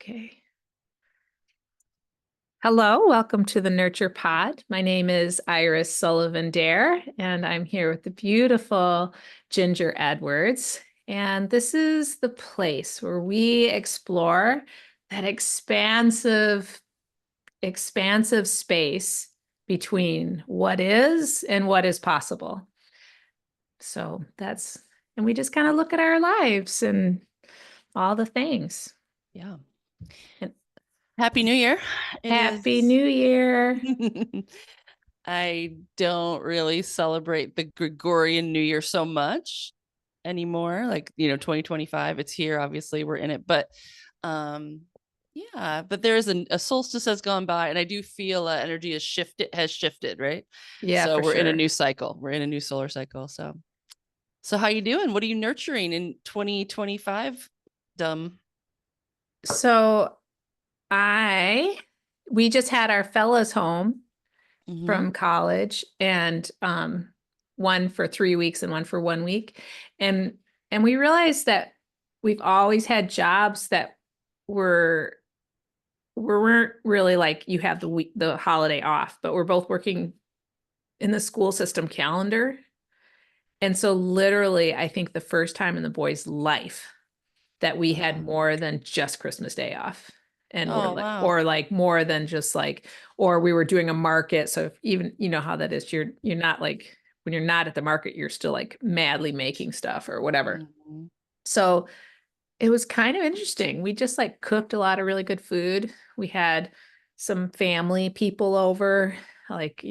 Okay. Hello, welcome to the Nurture Pod. My name is Iris Sullivan Dare, and I'm here with the beautiful Ginger Edwards. And this is the place where we explore that expansive space between what is and what is possible. And we just kind of look at our lives and all the things. Yeah. And Happy New Year. Happy New Year. I don't really celebrate the Gregorian New Year so much anymore. 2025, it's here. Obviously, we're in it. But but there's a solstice has gone by, and I do feel energy has shifted, right? Yeah, So for we're in a sure. new cycle. We're in a new solar cycle. So how you doing? What are you nurturing in 2025? So we just had our fellas home from college, and one for 3 weeks and one for 1 week. And we realized that we've always had jobs that were weren't really like you have the holiday off, but we're both working in the school system calendar. And so literally, I think the first time in the boys' life that we had more than just Christmas Day off. And wow. or like more than just like, or we were doing a market. So if even, you know how that is, you're not like, when you're not at the market, you're still like madly making stuff or whatever. Mm-hmm. So it was kind of interesting. We just like cooked a lot of really good food. We had some family people over, like,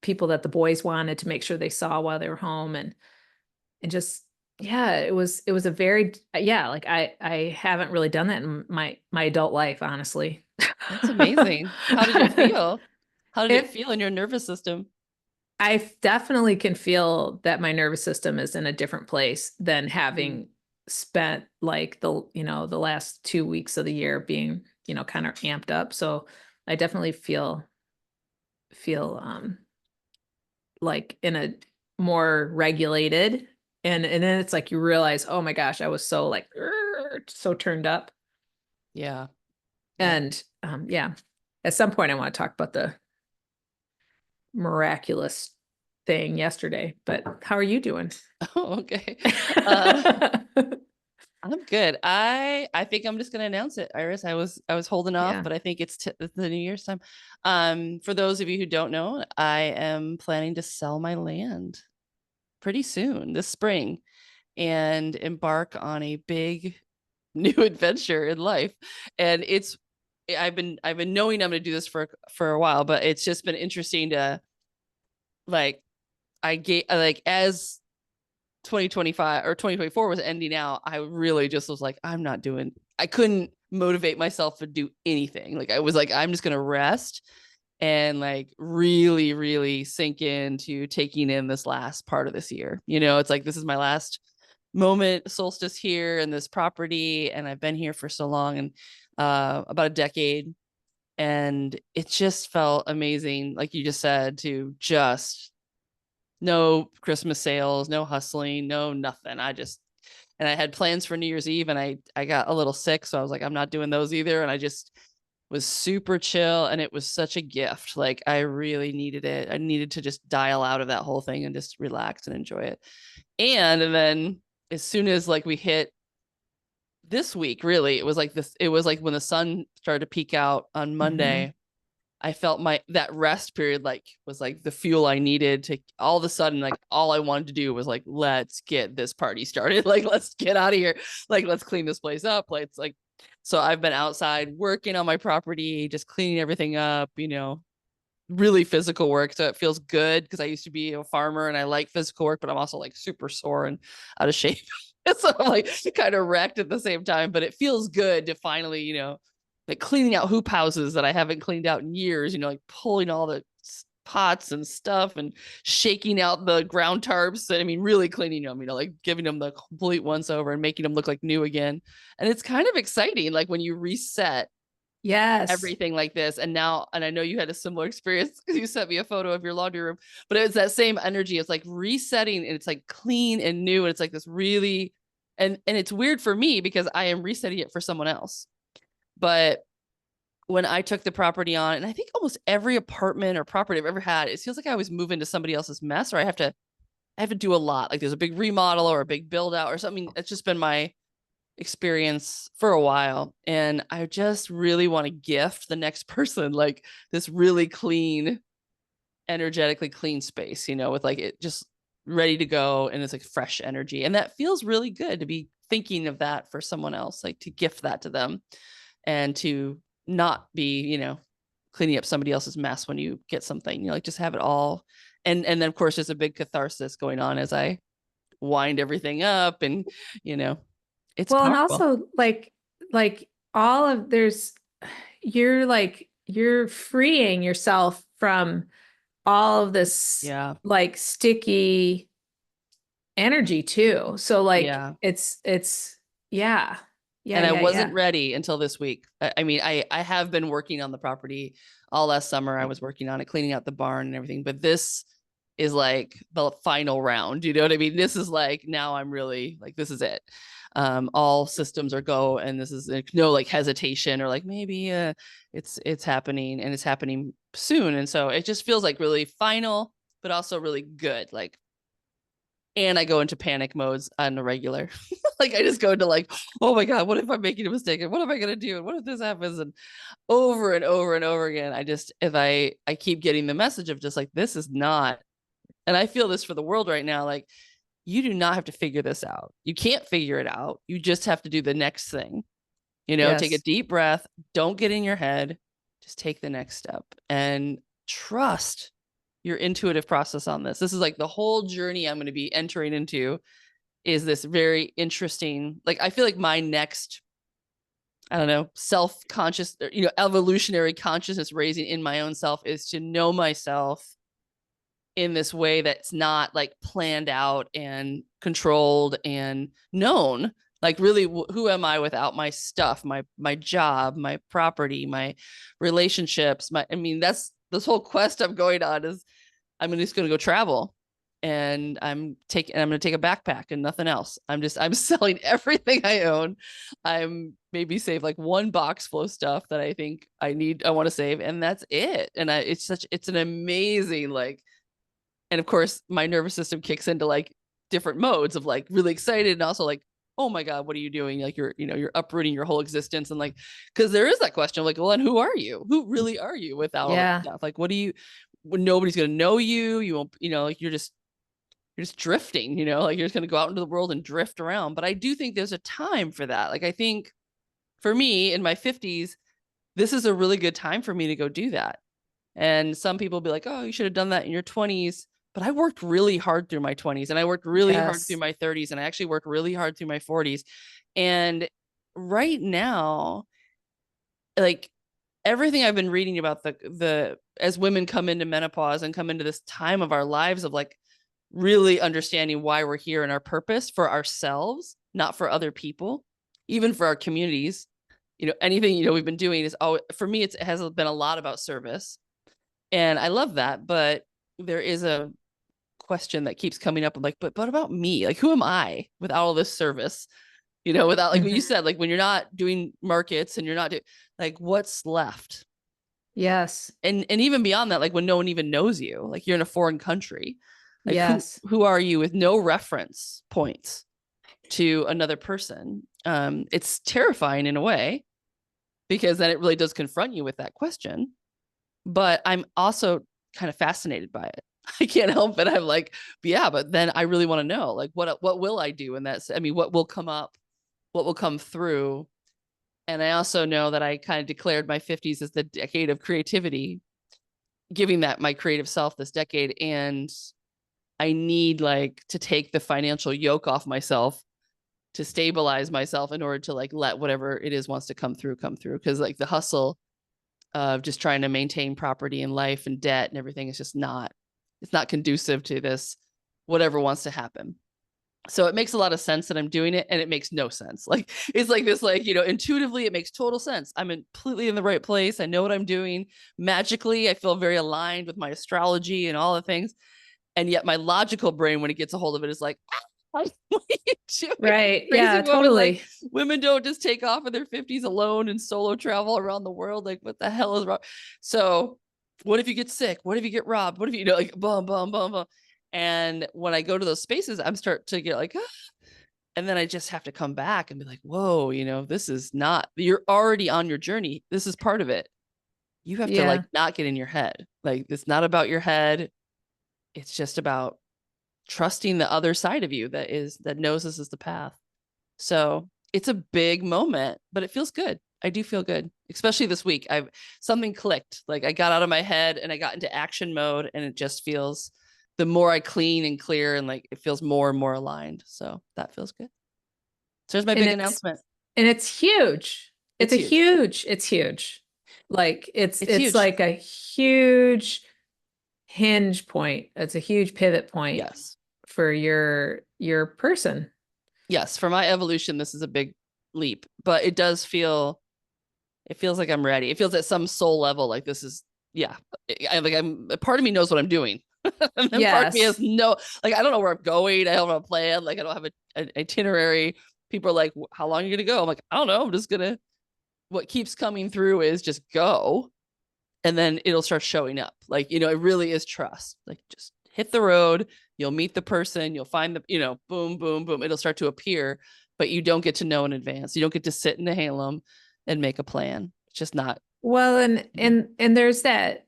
people that the boys wanted to make sure they saw while they were home, and just, yeah, it was a very, yeah, like I haven't really done that in my adult life, honestly. That's amazing. How did it feel? How did it It feel in your nervous system? I definitely can feel that my nervous system is in a different place than having spent like the last 2 weeks of the year being, kind of amped up. So I definitely feel like in a more regulated, and then it's like you realize, oh my gosh, I was so like so turned up. Yeah. And yeah, at some point I want to talk about the miraculous thing yesterday, but how are you doing? Oh, okay. I'm good. I think I'm just gonna announce it, Iris. I was holding off, Yeah. but I think it's the New Year's time. For those of you who don't know, I am planning to sell my land pretty soon this spring and embark on a big new adventure in life. And I've been knowing I'm gonna do this for a while, but it's just been interesting to like as 2025 or 2024 was ending out, I really just was like, I couldn't motivate myself to do anything. Like I was like, I'm just gonna rest and like really, really sink into taking in this last part of this year. It's like this is my last moment solstice here in this property, and I've been here for so long, and about a decade. And it just felt amazing, like you just said, to just no Christmas sales, no hustling, no nothing. And I had plans for New Year's Eve, and I got a little sick, so I was like, I'm not doing those either. And I just was super chill, and it was such a gift. Like I really needed it. I needed to just dial out of that whole thing and just relax and enjoy it. And then as soon as like we hit this week, really, it was like when the sun started to peak out on Monday. I felt that rest period like was like the fuel I needed to all of a sudden, like all I wanted to do was like, let's get this party started. Like, let's get out of here. Like, let's clean this place up. Like, it's like, so I've been outside working on my property, just cleaning everything up, really physical work. So it feels good because I used to be a farmer and I like physical work, but I'm also like super sore and out of shape. So I'm like kind of wrecked at the same time, but it feels good to finally, like cleaning out hoop houses that I haven't cleaned out in years, like pulling all the pots and stuff and shaking out the ground tarps. And I mean, really cleaning them, like giving them the complete once over and making them look like new again. And it's kind of exciting, like when you reset Yes. everything like this. And I know you had a similar experience because you sent me a photo of your laundry room, but it was that same energy. It's like resetting, and it's like clean and new. And it's like this really And it's weird for me because I am resetting it for someone else. But when I took the property on, and I think almost every apartment or property I've ever had, it feels like I always move into somebody else's mess, or I have to do a lot. Like there's a big remodel or a big build out or something. It's just been my experience for a while. And I just really want to gift the next person like this really clean, energetically clean space, with like it just ready to go and it's like fresh energy. And that feels really good to be thinking of that for someone else, like to gift that to them and to not be, cleaning up somebody else's mess when you get something, like just have it all. And then of course there's a big catharsis going on as I wind everything up and, you know, it's Well, and powerful. also like all of you're freeing yourself from all of this Yeah. like sticky energy too. So like Yeah. it's yeah. Yeah, And I yeah, wasn't yeah. ready until this week. I mean, I have been working on the property all last summer. I was working on it, cleaning out the barn and everything. But this is like the final round. You know what I mean? This is like now I'm really like this is it. All systems are go, and this is like, no like hesitation or like maybe it's happening and it's happening soon. And so it just feels like really final, but also really good. Like and I go into panic modes on a regular. Like I just go into like, oh my God, what if I'm making a mistake? And what am I gonna do? And what if this happens? And over and over and over again, I just if I keep getting the message of just like this is not, and I feel this for the world right now, like you do not have to figure this out. You can't figure it out. You just have to do the next thing. Take a Yes. deep breath, don't get in your head, just take the next step and trust your intuitive process on this. This is like the whole journey I'm going to be entering into is this very interesting, like I feel like my next, I don't know, self-conscious, evolutionary consciousness raising in my own self is to know myself in this way that's not like planned out and controlled and known. Like really, who am I without my stuff, my job, my property, my relationships, I mean, that's this whole quest I'm going on is I'm just going to go travel, and I'm going to take a backpack and nothing else. I'm selling everything I own. I'm maybe save like one box full of stuff that I think I want to save, and that's it. And it's an amazing like, and of course my nervous system kicks into like different modes of like really excited and also like, oh my God, what are you doing? Like you're uprooting your whole existence. And like, because there is that question of like, well, and who are you? Who really are you without all this Yeah. stuff? Like, what do you, when nobody's going to know you, you won't, like you're just drifting, like you're just going to go out into the world and drift around. But I do think there's a time for that. Like, I think for me in my 50s, this is a really good time for me to go do that. And some people be like, oh, you should have done that in your 20s. But I worked really hard through my 20s and I worked really hard through Yes. my 30s and I actually worked really hard through my 40s. And right now, like everything I've been reading about the as women come into menopause and come into this time of our lives of like really understanding why we're here and our purpose for ourselves, not for other people, even for our communities. Anything we've been doing is always, for me, it has been a lot about service, and I love that. But there is a question that keeps coming up. I'm like, but about me? Like, who am I without all this service? Without like what you Mhm. said, like when you're not doing markets and you're not doing like what's left, Yes. and even beyond that, like when no one even knows you, like you're in a foreign country, like who Yes. who are you with no reference points to another person? It's terrifying in a way because then it really does confront you with that question. But I'm also kind of fascinated by it. I can't help it. I'm like, yeah, but then I really want to know, like, what will I do in that? I mean, what will come up, what will come through. And I also know that I kind of declared my 50s as the decade of creativity, giving that my creative self this decade. And I need like to take the financial yoke off myself to stabilize myself in order to like let whatever it is wants to come through come through, because like the hustle of just trying to maintain property and life and debt and everything is just not, it's not conducive to this whatever wants to happen. So it makes a lot of sense that I'm doing it, and it makes no sense. Like it's like this, like, intuitively it makes total sense. I'm completely in the right place. I know what I'm doing. Magically, I feel very aligned with my astrology and all the things. And yet my logical brain, when it gets a hold of it, is like, What are you doing? Right. Crazy Yeah, woman, like totally. women don't just take off in their 50s alone and solo travel around the world. Like, what the hell is wrong? So, what if you get sick? What if you get robbed? What if you know, like, boom, boom, boom, boom. And when I go to those spaces, I'm start to get like, and then I just have to come back and be like, whoa, this is not, you're already on your journey. This is part of it. You have to like Yeah. not get in your head. Like, it's not about your head. It's just about trusting the other side of you that knows this is the path. So it's a big moment, but it feels good. I do feel good, especially this week. I've something clicked. Like, I got out of my head and I got into action mode, and it just feels, the more I clean and clear, and like it feels more and more aligned. So that feels good. So there's my And big it's announcement. and it's huge. It's huge. It's huge. Like It's it's huge. like a huge hinge point. It's a huge pivot point Yes. for your person. Yes. For my evolution, this is a big leap, but it feels like I'm ready. It feels at some soul level like this is, yeah. I'm part of me knows what I'm doing. And then part of me has Yes. no, like, I don't know where I'm going. I don't have a plan. Like, I don't have an itinerary. People are like, how long are you going to go? I'm like, I don't know. I'm just going to, what keeps coming through is just go. And then it'll start showing up. Like, it really is trust. Like, just hit the road. You'll meet the person. You'll find boom, boom, boom. It'll start to appear, but you don't get to know in advance. You don't get to sit in the Halem and make a plan. It's just not. Well, and there's that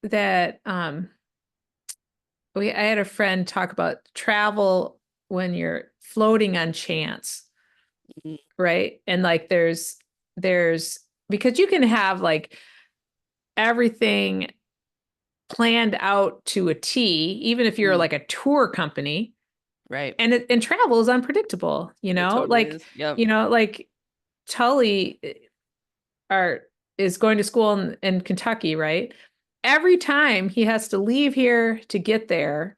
I had a friend talk about travel when you're floating on chance, Mhm. right? And like there's because you can have like everything planned out to a T, even if you're Mm, like a tour company, right. and travel is unpredictable, It totally is. Yep. like Tully are is going to school in Kentucky, right? Every time he has to leave here to get there,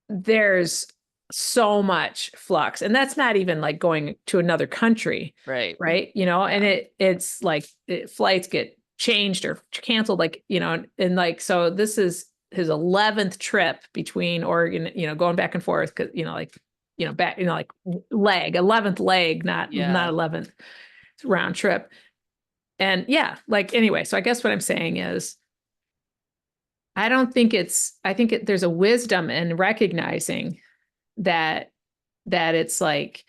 there's so much flux. And that's not even like going to another country, Right. right? And Yeah. it's like flights get changed or canceled, like, and like, so this is his 11th trip between Oregon, going back and forth, because, like, back, like 11th leg, not Yeah. 11th round trip. And yeah, like, anyway, so I guess what I'm saying is, I think there's a wisdom in recognizing that it's like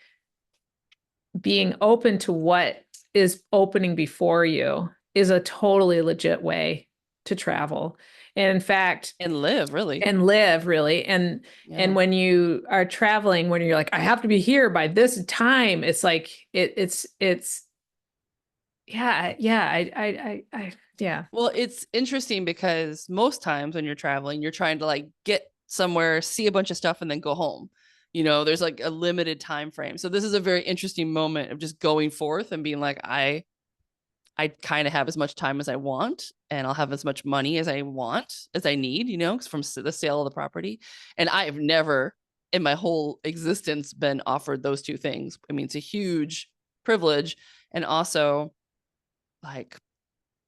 being open to what is opening before you is a totally legit way to travel. And in fact, And live, really. and live really. And Yeah. when you are traveling, when you're like, I have to be here by this time, it's like it's yeah. Well, it's interesting because most times when you're traveling, you're trying to like get somewhere, see a bunch of stuff, and then go home. There's like a limited time frame. So this is a very interesting moment of just going forth and being like, I kind of have as much time as I want, and I'll have as much money as I want, as I need, from the sale of the property. And I have never in my whole existence been offered those two things. I mean, it's a huge privilege. And also, like,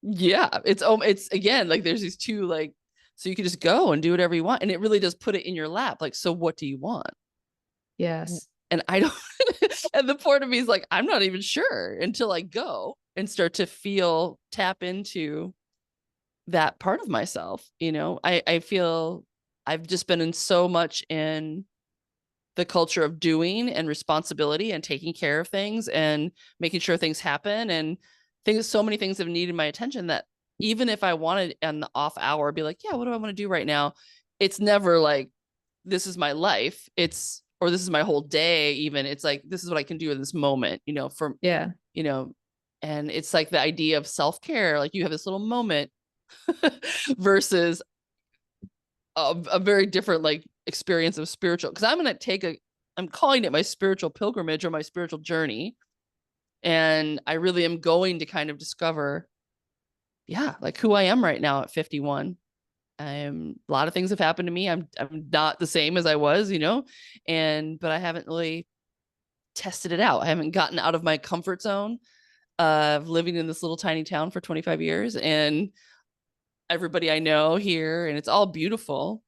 yeah, it's again, like, there's these two, like, so you can just go and do whatever you want. And it really does put it in your lap. Like, so what do you want? Yes. And I don't, and the part of me is like, I'm not even sure until I go and start to tap into that part of myself. I feel I've just been in so much in the culture of doing and responsibility and taking care of things and making sure things happen, and so many things have needed my attention that even if I wanted an off hour, be like, yeah, what do I want to do right now? It's never like, this is my life. Or this is my whole day. Even it's like, this is what I can do in this moment, Yeah. you know, and it's like the idea of self-care. Like, you have this little moment versus a very different like experience of spiritual, because I'm calling it my spiritual pilgrimage or my spiritual journey. And I really am going to kind of discover, yeah, like who I am right now at 51. A lot of things have happened to me. I'm not the same as I was, but I haven't really tested it out. I haven't gotten out of my comfort zone of living in this little tiny town for 25 years, and everybody I know here, and it's all beautiful,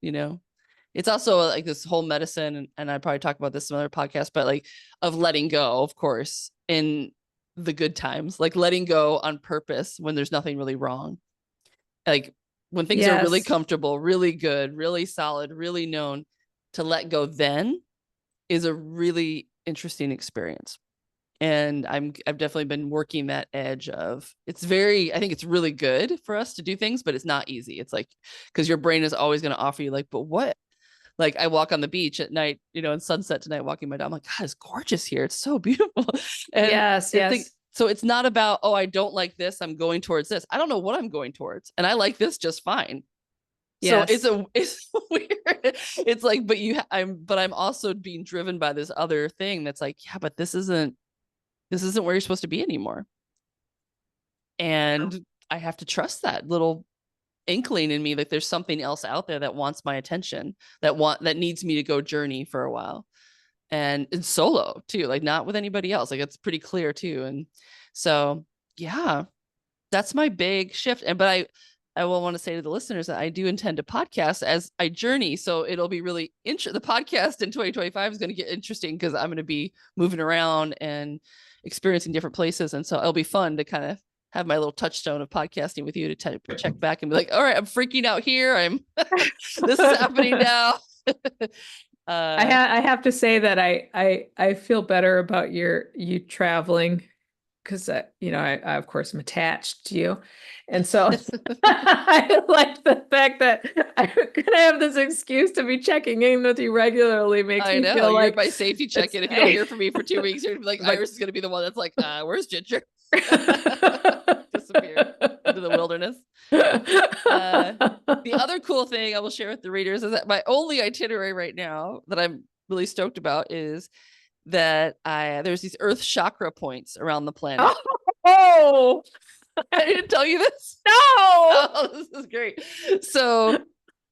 it's also like this whole medicine, and I probably talk about this in other podcasts, but like of letting go, of course, in the good times, like letting go on purpose when there's nothing really wrong. Like when things are really Yes. comfortable, really good, really solid, really known, to let go then is a really interesting experience. And I've definitely been working that edge of, it's very, I think it's really good for us to do things, but it's not easy. It's like, because your brain is always going to offer you like, but what? Like I walk on the beach at night, in sunset tonight, walking my dog. I'm like, God, it's gorgeous here. It's so beautiful. And Yes, I think, yes, so it's not about, oh, I don't like this, I'm going towards this. I don't know what I'm going towards. And I like this just fine. So yes. it's weird. It's like, I'm also being driven by this other thing that's like, yeah, but this isn't where you're supposed to be anymore. And I have to trust that little inkling in me that there's something else out there that wants my attention, that needs me to go journey for a while. And it's solo too, like not with anybody else. Like it's pretty clear too. And so, yeah, that's my big shift. I will want to say to the listeners that I do intend to podcast as I journey. So it'll be really the podcast in 2025 is going to get interesting because I'm going to be moving around and experiencing different places. And so it'll be fun to kind of have my little touchstone of podcasting with you to check back and be like, all right, I'm freaking out here. This is happening now. I have to say that I feel better about you traveling because I of course am attached to you, and so I like the fact that I'm gonna have this excuse to be checking in with you regularly makes I me know feel you're like my safety check in. If you don't hear from me for 2 weeks, you're gonna be like, like Iris is gonna be the one that's like, where's Ginger? Disappeared into the wilderness. The other cool thing I will share with the readers is that my only itinerary right now that I'm really stoked about is that there's these earth chakra points around the planet. Oh, I didn't tell you this. no. Oh, this is great. So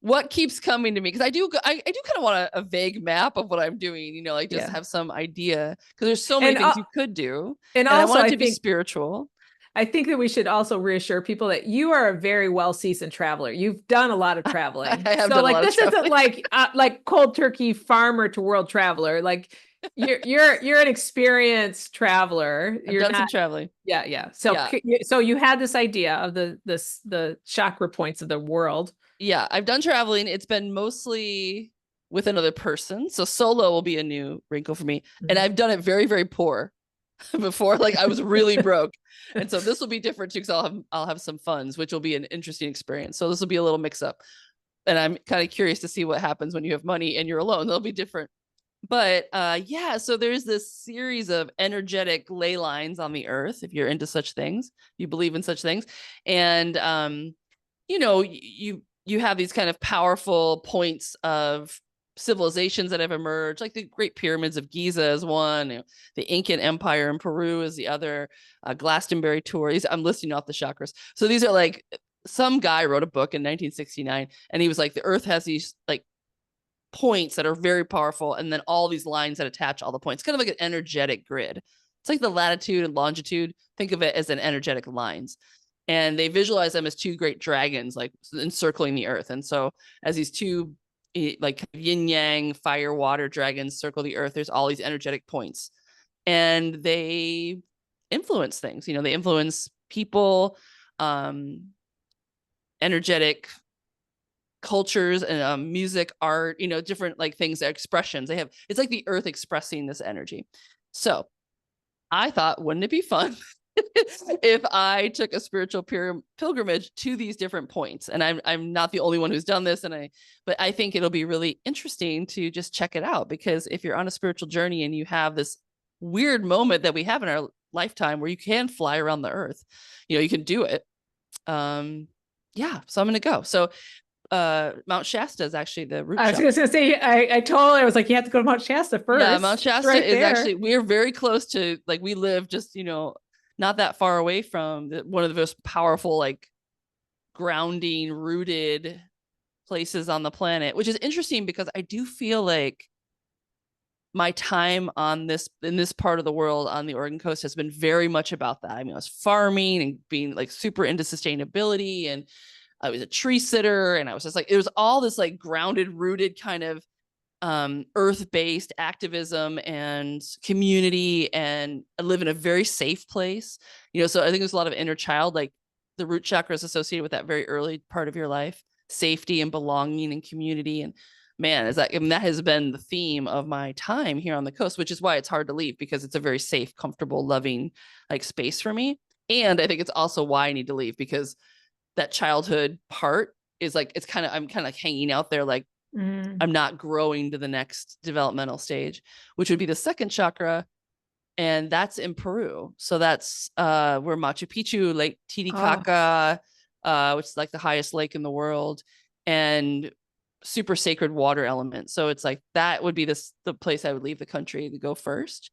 what keeps coming to me, because I do kind of want a vague map of what I'm doing, like just Yeah. have some idea, because there's so many things you could do, And and I also want it to be spiritual. I think that we should also reassure people that you are a very well-seasoned traveler. You've done a lot of traveling. I have So done a like lot of this isn't traveling. like cold turkey farmer to world traveler. Like you're an experienced traveler. I've You're done some not. traveling. Yeah. So Yeah. so you had this idea of the chakra points of the world. Yeah, I've done traveling. It's been mostly with another person. So solo will be a new wrinkle for me. And I've done it very, very poor before. Like I was really broke. And so this will be different too, because I'll have some funds, which will be an interesting experience. So this will be a little mix up. And I'm kind of curious to see what happens when you have money and you're alone. They'll be different. But yeah, so there's this series of energetic ley lines on the earth, if you're into such things, you believe in such things. And you have these kind of powerful points of civilizations that have emerged, like the Great Pyramids of Giza is one, the Incan Empire in Peru is the other, Glastonbury tour. I'm listing off the chakras. So these are like, some guy wrote a book in 1969, and he was like, the Earth has these like points that are very powerful, and then all these lines that attach all the points, kind of like an energetic grid. It's like the latitude and longitude. Think of it as an energetic lines. And they visualize them as two great dragons, like encircling the earth. And so as these two like yin yang fire water dragons circle the earth, there's all these energetic points, and they influence things. They influence people, energetic cultures, and music, art, different like things, expressions they have. It's like the earth expressing this energy. So I thought, wouldn't it be fun if I took a spiritual pilgrimage to these different points? And I'm not the only one who's done this, but I think it'll be really interesting to just check it out, because if you're on a spiritual journey and you have this weird moment that we have in our lifetime where you can fly around the earth, you can do it. Yeah, so I'm gonna go. So Mount Shasta is actually the root. I was going to say, I told her, I was like, you have to go to Mount Shasta first. Yeah, Mount Shasta right is there. actually, we're very close to, like, we live just, not that far away from one of the most powerful, like, grounding, rooted places on the planet, which is interesting because I do feel like my time in this part of the world on the Oregon coast has been very much about that. I mean, I was farming and being like super into sustainability and I was a tree sitter, and I was just like, it was all this like grounded, rooted kind of earth-based activism and community, and I live in a very safe place, so I think there's a lot of inner child, like the root chakra is associated with that very early part of your life, safety and belonging and community. And man, that has been the theme of my time here on the coast, which is why it's hard to leave, because it's a very safe, comfortable, loving like space for me. And I think it's also why I need to leave, because that childhood part is like, I'm kind of like hanging out there, like I'm not growing to the next developmental stage, which would be the second chakra. And that's in Peru. So that's where Machu Picchu, Lake Titicaca, which is like the highest lake in the world, and super sacred water element. So it's like, that would be the place I would leave the country to go first.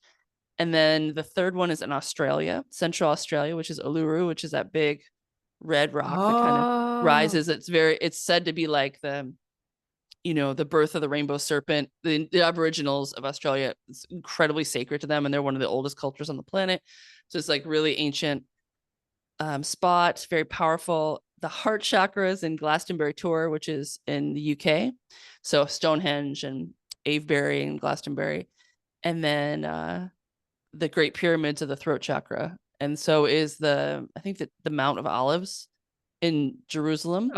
And then the third one is in Australia, Central Australia, which is Uluru, which is that big red rock that kind of rises. It's said to be like the birth of the rainbow serpent. The Aboriginals of Australia, it's incredibly sacred to them, and they're one of the oldest cultures on the planet. So it's like really ancient spot, very powerful. The heart chakra is in Glastonbury Tor, which is in the UK. So Stonehenge and Avebury and Glastonbury. And then the Great Pyramids of the throat chakra. And so is I think that the Mount of Olives in Jerusalem.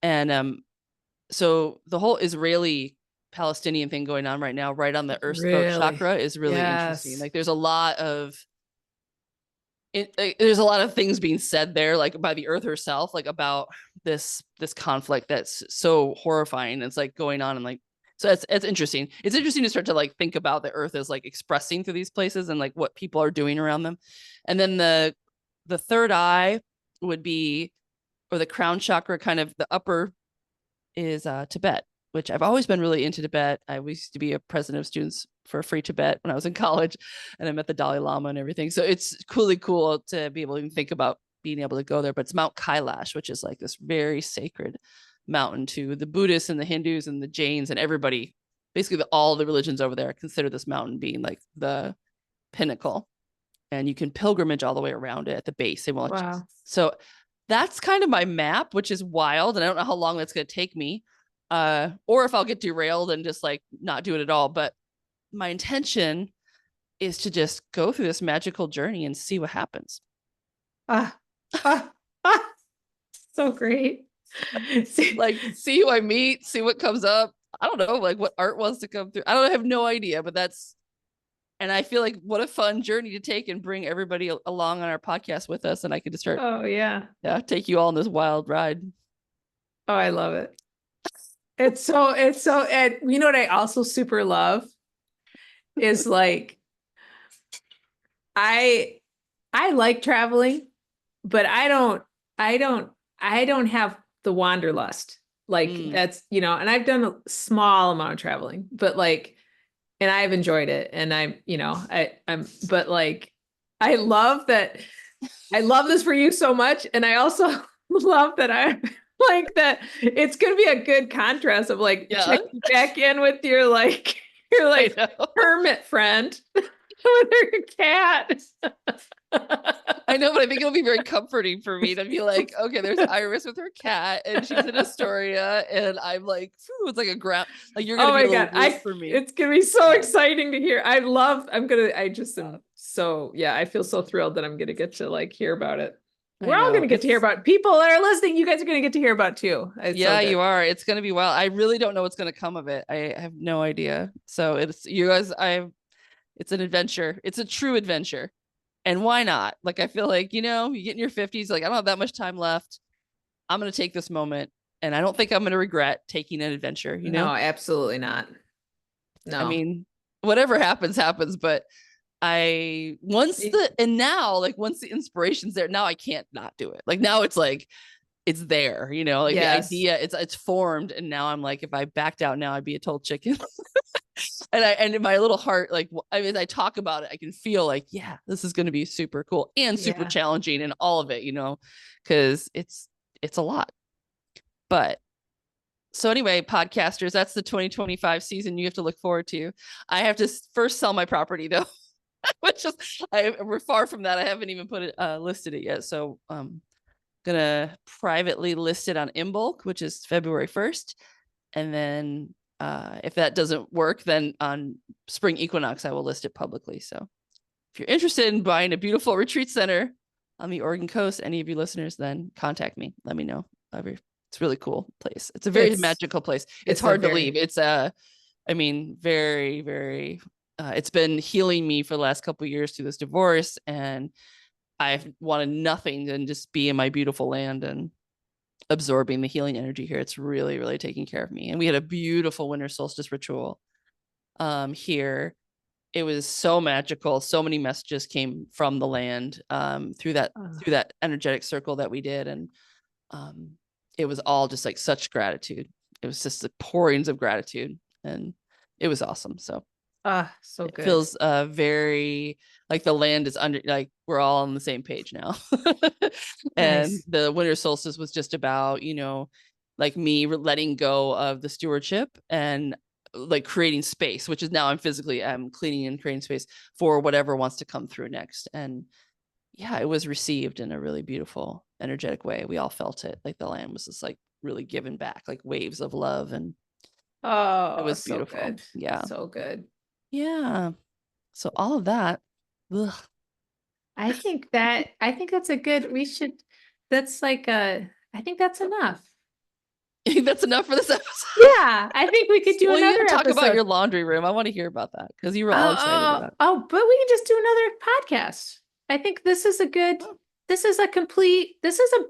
And so the whole Israeli Palestinian thing going on right now, right on the Earth's throat chakra, is really interesting. Like there's a lot of things being said there, like by the Earth herself, like about this conflict that's so horrifying. It's like going on, and like, so it's interesting. It's interesting to start to like think about the Earth as like expressing through these places and like what people are doing around them. And then the third eye would be, or the crown chakra, kind of the upper, is Tibet, which I've always been really into Tibet. I used to be a president of students for Free Tibet when I was in college, and I met the Dalai Lama and everything. So it's really cool to be able to even think about being able to go there. But it's Mount Kailash, which is like this very sacred mountain to the Buddhists and the Hindus and the Jains and everybody. Basically, all the religions over there consider this mountain being like the pinnacle, and you can pilgrimage all the way around it at the base. They won't. Wow. So that's kind of my map, which is wild. And I don't know how long that's going to take me, or if I'll get derailed and just like not do it at all. But my intention is to just go through this magical journey and see what happens. So great. Like, see who I meet, see what comes up. I don't know, like what art wants to come through. I have no idea, but and I feel like what a fun journey to take and bring everybody along on our podcast with us. And I could just start. Oh yeah. Yeah. Take you all on this wild ride. Oh, I love it. It's so, and you know what I also super love is like, I like traveling, but I don't have the wanderlust. Like that's, and I've done a small amount of traveling, but like, and I've enjoyed it. And but like, I love this for you so much. And I also love that I like that it's going to be a good contrast of like, checking back in with your hermit friend with her cat. I know, but I think it'll be very comforting for me to be like, okay, there's Iris with her cat, and she's in Astoria, and I'm like, it's like a ground. Like you're gonna be a little for me. It's gonna be so exciting to hear. I am so I feel so thrilled that I'm gonna get to like hear about it. We're all gonna get to hear about it. People that are listening. You guys are gonna get to hear about it too. You are. It's gonna be wild. I really don't know what's gonna come of it. I have no idea. So it's you guys. It's an adventure. It's a true adventure. And why not? Like, I feel like, you get in your 50s, like, I don't have that much time left. I'm going to take this moment, and I don't think I'm going to regret taking an adventure, No, absolutely not. No. I mean, whatever happens, but once the inspiration's there, now I can't not do it. Like, now it's like, it's there, like the idea, it's formed. And now I'm like, if I backed out now, I'd be a total chicken. And in my little heart, like, I mean, I talk about it, I can feel like, yeah, this is going to be super cool and super challenging and all of it, because it's a lot. But so anyway, podcasters, that's the 2025 season you have to look forward to. I have to first sell my property though, which is, we're far from that. I haven't even listed it yet. So, gonna privately list it on Imbolc, which is February 1st. And then if that doesn't work, then on spring equinox, I will list it publicly. So if you're interested in buying a beautiful retreat center on the Oregon coast, any of you listeners, then contact me. Let me know. It's a really cool place. It's a very magical place. It's hard to leave. It's I mean, very, very, it's been healing me for the last couple of years through this divorce. And I've wanted nothing than just be in my beautiful land and absorbing the healing energy here. It's really, really taking care of me. And we had a beautiful winter solstice ritual here. It was so magical. So many messages came from the land through that energetic circle that we did. And it was all just like such gratitude. It was just the pourings of gratitude, and it was awesome. So so good. It feels very like the land is under, like we're all on the same page now. And Nice. the winter solstice was just about, like me letting go of the stewardship and like creating space, which is now I'm cleaning and creating space for whatever wants to come through next. And yeah, it was received in a really beautiful, energetic way. We all felt it. Like the land was just like really given back, like waves of love. And it was so beautiful. good. Yeah. So good. Yeah. So all of that. Ugh. I think that's a good, that's like I think that's enough. That's enough for this episode. Yeah, I think we could do Well, you another gotta talk episode. about your laundry room. I want to hear about that because you were all excited about it. Oh, but we can just do another podcast. I think this is this is a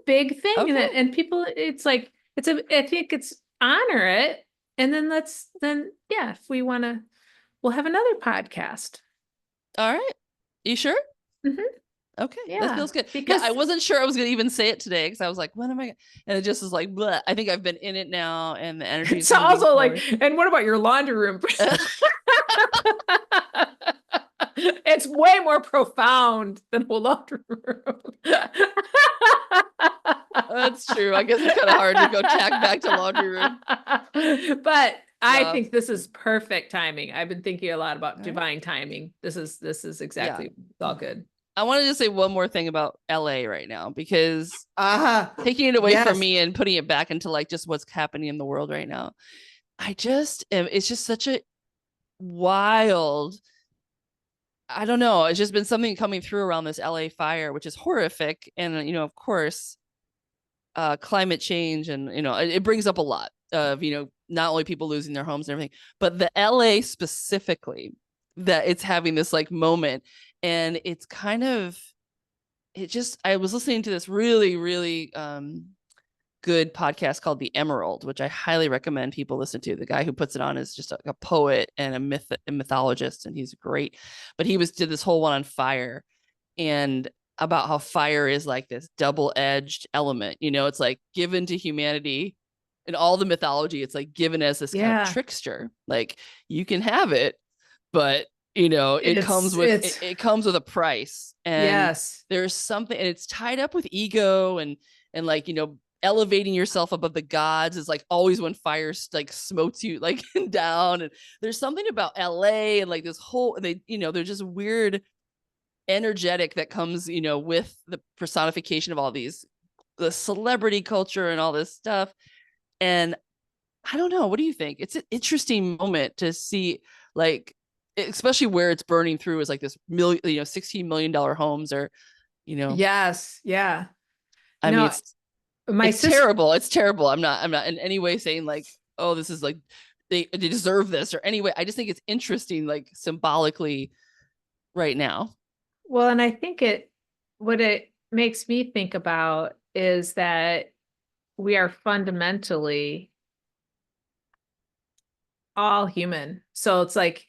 big thing. Okay. And people, I think it's honor it. And then yeah, if we want to, we'll have another podcast. All right. You sure? Mm-hmm. Okay. Yeah, that feels good. because I wasn't sure I was going to even say it today because I was like, when am I? And it just was like, bleh. I think I've been in it now and the energy is it's also forward. like, and what about your laundry room? It's way more profound than a laundry room. That's true. I guess it's kind of hard to go tack back to laundry room. But I think this is perfect timing. I've been thinking a lot about divine timing. This is exactly all good. I wanted to say one more thing about LA right now, because taking it away from me and putting it back into like just what's happening in the world right now. It's just such a wild, I don't know. It's just been something coming through around this LA fire, which is horrific. And, of course, climate change and, it brings up a lot of, not only people losing their homes and everything, but the LA specifically, that it's having this like moment. And it's kind of, I was listening to this really, really good podcast called The Emerald, which I highly recommend people listen to. The guy who puts it on is just a poet and a mythologist, and he's great. But he did this whole one on fire and about how fire is like this double-edged element. It's like given to humanity in all the mythology. It's like given as this kind of trickster. Like you can have it, but it comes with a price. And there's something, and it's tied up with ego and like, elevating yourself above the gods is like always when fire like smotes you like down. And there's something about LA and like this whole, they're just weird energetic that comes, with the personification of all the celebrity culture and all this stuff. And I don't know, what do you think? It's an interesting moment to see, like, especially where it's burning through is like this $16 million homes, or Yes. Yeah. I mean, it's terrible. It's terrible. I'm not in any way saying like, oh, this is like they deserve this or anyway. I just think it's interesting, like symbolically right now. Well, and I think what it makes me think about is that we are fundamentally all human. So it's like,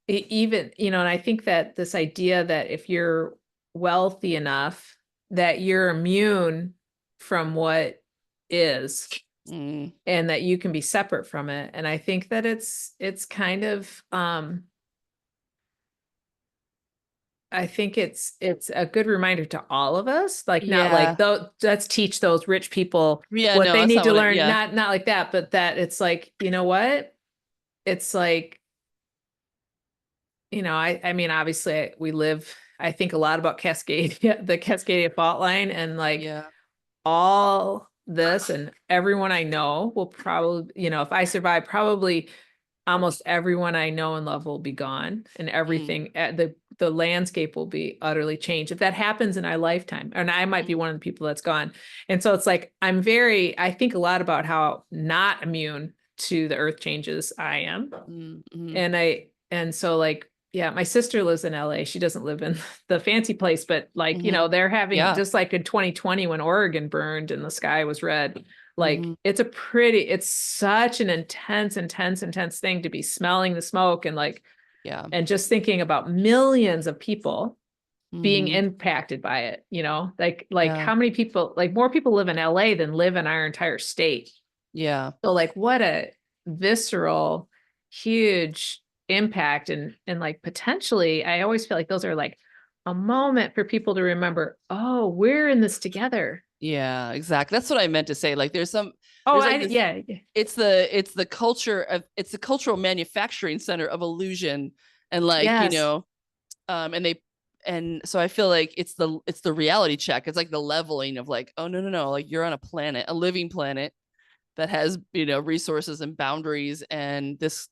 even, and I think that this idea that if you're wealthy enough that you're immune from what is, and that you can be separate from it. And I think that it's kind of, I think it's a good reminder to all of us, like not like let's teach those rich people what they need to learn, not like that, but that it's like, you know what? It's like, I mean, obviously we live, I think a lot about Cascadia, the Cascadia fault line, and like all this and everyone I know will probably, if I survive, probably almost everyone I know and love will be gone, and everything the landscape will be utterly changed if that happens in our lifetime. And I might be one of the people that's gone. And so it's like I think a lot about how not immune to the earth changes I am. And so like, yeah, my sister lives in LA. She doesn't live in the fancy place, but like, they're having, just like in 2020 when Oregon burned and the sky was red, like it's such an intense thing to be smelling the smoke and like, and just thinking about millions of people being impacted by it, like how many people, like more people live in LA than live in our entire state. Yeah. So like what a visceral, huge impact. And like potentially, I always feel like those are like a moment for people to remember, oh, we're in this together. Yeah, exactly. That's what I meant to say. Like there's Yeah. It's the cultural manufacturing center of illusion. And like, yes. And so I feel like it's the reality check. It's like the leveling of like, oh no, like you're on a planet, a living planet that has, resources and boundaries. And it's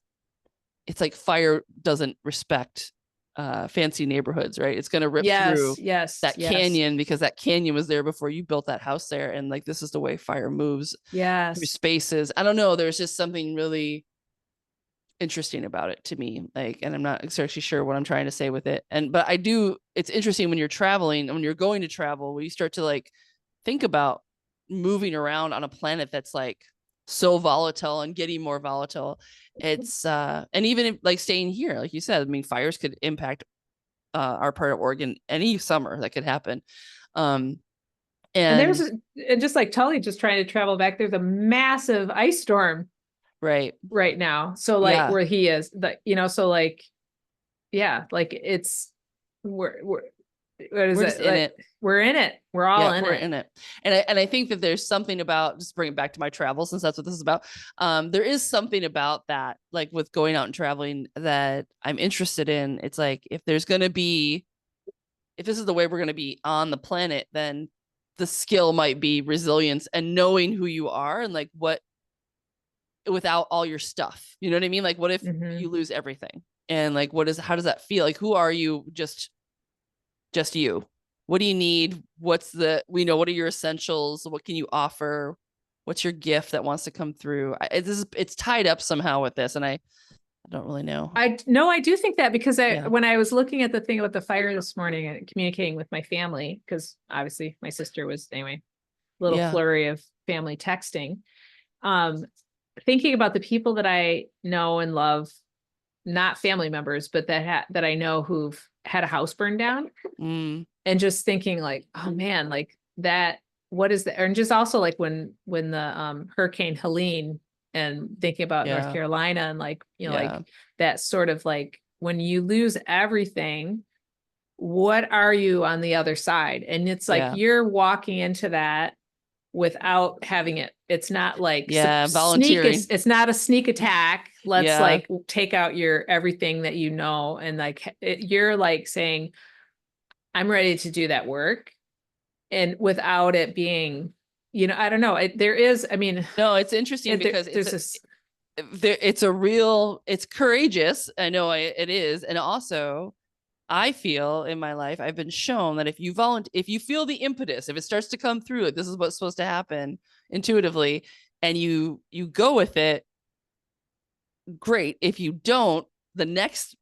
like fire doesn't respect fancy neighborhoods, right? It's going to rip through that canyon because that canyon was there before you built that house there. And like, this is the way fire moves through spaces. I don't know. There's just something really interesting about it to me. Like, and I'm not exactly sure what I'm trying to say with it. But it's interesting when you're traveling and when you're going to travel, when you start to like think about moving around on a planet that's like so volatile and getting more volatile. It's and even if, like staying here, like you said, I mean, fires could impact our part of Oregon any summer. That could happen. And just like Tully just trying to travel back, there's a massive ice storm right now. So like where he is, so like, yeah, like it's we're we're just in it. We're in it. We're all in we're it. in it. And I think that there's something about, just bring it back to my travel, since that's what this is about. There is something about that, like with going out and traveling, that I'm interested in. It's like, if this is the way we're going to be on the planet, then the skill might be resilience and knowing who you are and like what, without all your stuff, you know what I mean? Like, what if you lose everything? And like, how does that feel? Like, who are you? Just you. What do you need? What are your essentials? What can you offer? What's your gift that wants to come through? It's tied up somehow with this. And I don't really know. I do think that because when I was looking at the thing about the fire this morning and communicating with my family, because obviously my sister was little flurry of family texting, thinking about the people that I know and love, not family members, but that I know who've had a house burned down, and just thinking like, oh man, like that, what is that? And just also like when the Hurricane Helene, and thinking about North Carolina and like, like that sort of like, when you lose everything, what are you on the other side? And it's like, you're walking into that without having it. It's not like volunteering. It's not a sneak attack. Let's like take out your everything that and like you're like saying, I'm ready to do that work, and without it being, I don't know. There is, I mean, no, it's interesting because it's courageous. I know it is, and also, I feel in my life, I've been shown that if you feel the impetus, if it starts to come through, like this is what's supposed to happen intuitively, and you go with it, great. If you don't, the next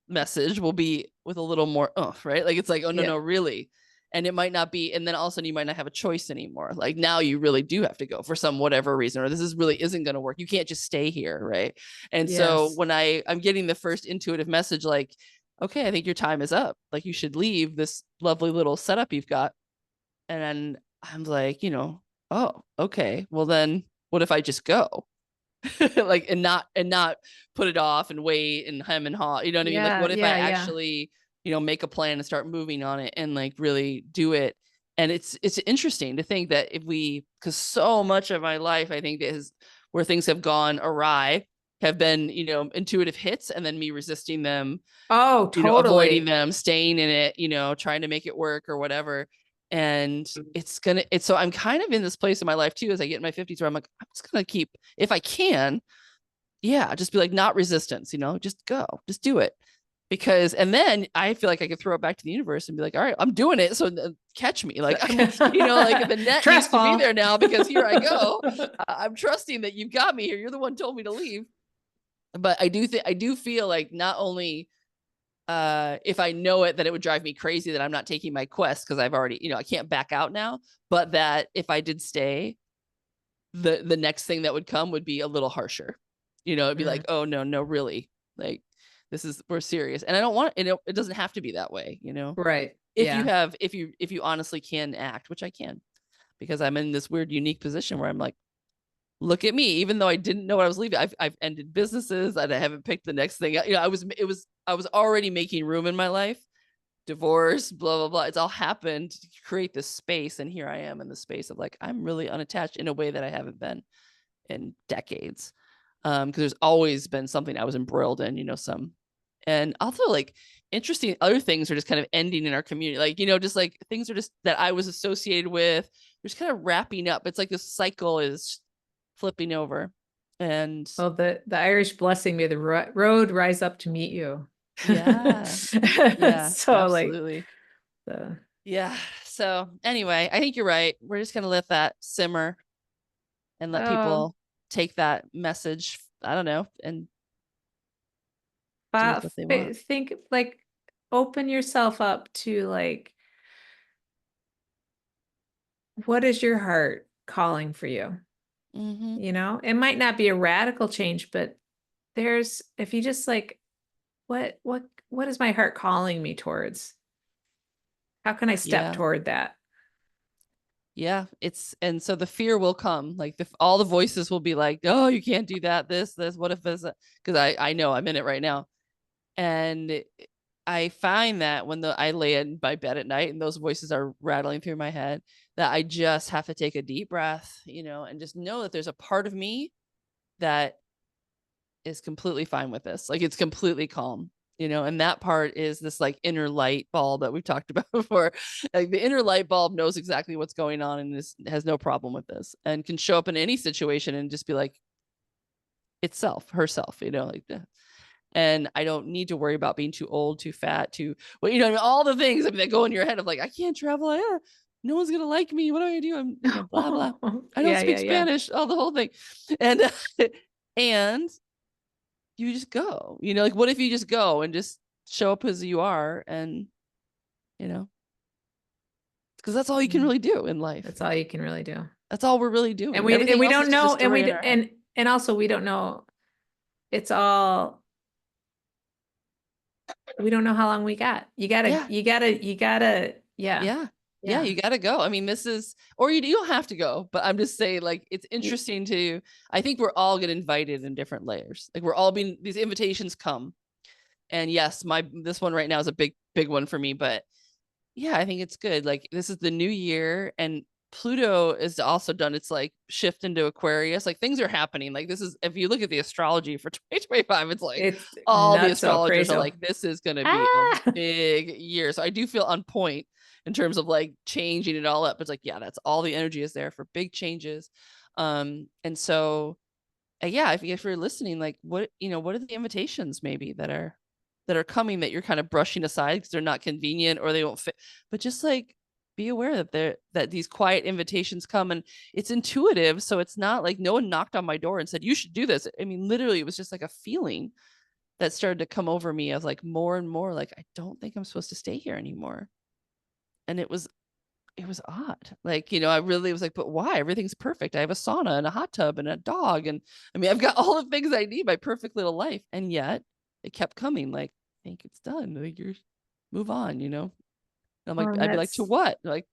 message will be with a little more, right? Like it's like, oh no, really. And it might not be, and then all of a sudden you might not have a choice anymore. Like now you really do have to go for some whatever reason, or this really isn't going to work. You can't just stay here, right? And so when I'm getting the first intuitive message, like, okay, I think your time is up. Like you should leave this lovely little setup you've got. And then I'm like, oh, okay. Well then what if I just go? Like, and not put it off and wait and hem and haw, you know what I mean? Like, what if I actually, make a plan and start moving on it and like really do it? And it's interesting to think that because so much of my life, I think, is where things have gone awry, have been, intuitive hits, and then me resisting them. Oh, totally. Avoiding them, staying in it, trying to make it work or whatever. And so I'm kind of in this place in my life too, as I get in my 50s, where I'm like, I'm just going to keep, if I can, yeah, just be like, not resistance, just go, just do it. Because, and then I feel like I could throw it back to the universe and be like, all right, I'm doing it. So catch me. Like, I'm, like the net needs to be there now, because here I go. I'm trusting that you've got me here. You're the one who told me to leave. But I do feel like, not only if I know it, that it would drive me crazy that I'm not taking my quest, because I've already, I can't back out now, but that if I did stay, the next thing that would come would be a little harsher. It'd be like, oh no, really, like, we're serious. And I don't want it. It doesn't have to be that way, Right. If you honestly can act, which I can, because I'm in this weird, unique position where I'm like, look at me, even though I didn't know what I was leaving. I've ended businesses, and I haven't picked the next thing. I was already making room in my life, divorce, blah, blah, blah. It's all happened to create this space. And here I am in the space of like, I'm really unattached in a way that I haven't been in decades. Because there's always been something I was embroiled in, and also like interesting other things are just kind of ending in our community. Like, just like things are just that I was associated with, just kind of wrapping up. It's like this cycle is flipping over. And the Irish blessing, may the road rise up to meet you. Yeah. So absolutely. Like yeah. So anyway, I think you're right. We're just going to let that simmer and let people take that message, I don't know, and do with what they want. Think, like, open yourself up to, like, what is your heart calling for you? It might not be a radical change, but if you just like, what is my heart calling me towards? How can I step toward that? Yeah, and so the fear will come. Like all the voices will be like, "Oh, you can't do that. This, what if this?" Because I know I'm in it right now, and I find that when I lay in my bed at night and those voices are rattling through my head, that I just have to take a deep breath, and just know that there's a part of me that is completely fine with this. Like, it's completely calm, and that part is this like inner light bulb that we've talked about before. Like, the inner light bulb knows exactly what's going on and has no problem with this, and can show up in any situation and just be like herself, like that. And I don't need to worry about being too old, too fat, all the things that go in your head of like, I can't travel. No one's going to like me. What do I do? I'm blah, blah. I don't speak Spanish. Oh, the whole thing. And, and you just go, like, what if you just go and just show up as you are? And, because that's all you can really do in life. That's all you can really do. That's all we're really doing. And we don't know. And also we don't know. It's all, we don't know how long we got. You gotta, yeah. You gotta go. I mean, or you don't have to go, but I'm just saying, like, it's interesting I think we're all getting invited in different layers. Like, we're all these invitations come. And yes, this one right now is a big one for me, but yeah, I think it's good. Like, this is the new year, and Pluto is also done its like shift into Aquarius. Like, things are happening. Like, this is, if you look at the astrology for 2025, it's like all the astrologers are like, this is going to be a big year. So I do feel on point in terms of like changing it all up. It's like, yeah, that's all the energy is there for big changes. And so, yeah, if you're listening, like, what are the invitations maybe that are coming that you're kind of brushing aside because they're not convenient or they won't fit, but just like be aware that these quiet invitations come, and it's intuitive. So it's not like no one knocked on my door and said, you should do this. I mean, literally, it was just like a feeling that started to come over me of like more and more, like, I don't think I'm supposed to stay here anymore. And it was odd. Like, I really was like, but why? Everything's perfect. I have a sauna and a hot tub and a dog. And I mean, I've got all the things I need, my perfect little life. And yet it kept coming, like, I think it's done. Like, you're move on, I'm like, I'd be like, to what? Like,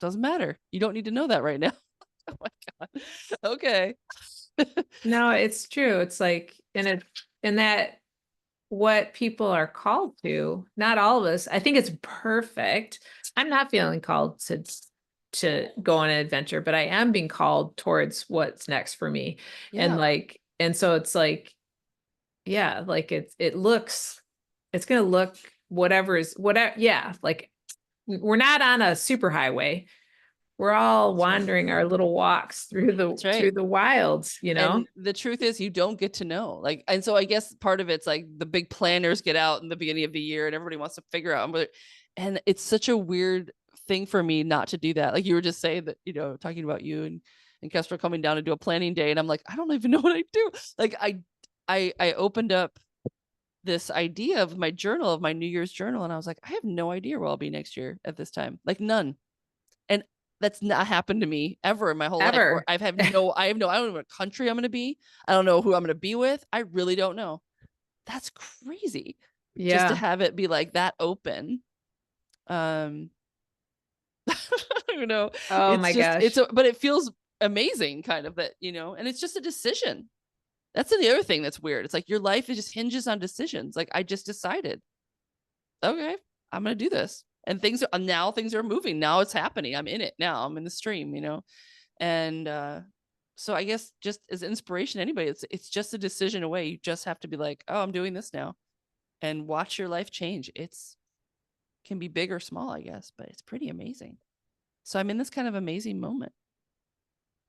doesn't matter. You don't need to know that right now. Oh my God. Okay. No, it's true. It's like, in that what people are called to, not all of us. I think it's perfect. I'm not feeling called to go on an adventure, but I am being called towards what's next for me. Yeah. And so it's like, yeah, like it's going to look whatever. Yeah. Like, we're not on a super highway. We're all That's right. wandering our little walks through That's right. the wilds, you know? And the truth is you don't get to know. Like, and so I guess part of it's like the big planners get out in the beginning of the year and everybody wants to figure out whether, and it's such a weird thing for me not to do that. Like you were just saying that, you know, talking about you and Kester coming down to do a planning day. And I'm like, I don't even know what I do. Like I opened up this idea of my journal, of my New Year's journal. And I was like, I have no idea where I'll be next year at this time. Like none. And that's not happened to me ever in my whole life. Where Ever. I don't know what country I'm going to be. I don't know who I'm going to be with. I really don't know. That's crazy. Just to Yeah. have it be like that open. You know, Oh it's my just, gosh. but it feels amazing kind of that, you know, and it's just a decision. That's the other thing that's weird. It's like your life just hinges on decisions. Like I just decided, okay, I'm going to do this. And things are moving. Now it's happening. I'm in it now. I'm in the stream, you know? And so I guess just as inspiration, anybody, it's just a decision away. You just have to be like, oh, I'm doing this now, and watch your life change. It's can be big or small, I guess, but it's pretty amazing. So I'm in this kind of amazing moment.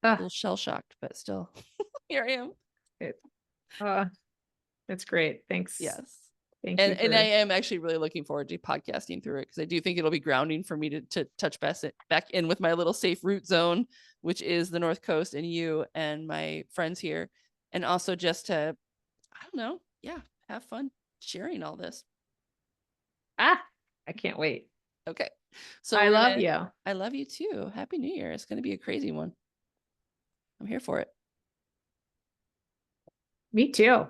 A little shell shocked, but still here I am. That's great. Thanks. Yes. Thank you. And I am actually really looking forward to podcasting through it because I do think it'll be grounding for me to touch back in with my little safe root zone, which is the North Coast and you and my friends here. And also just to, I don't know, yeah, have fun sharing all this. I can't wait. Okay. So I love you. I love you too. Happy New Year. It's going to be a crazy one. I'm here for it. Me too.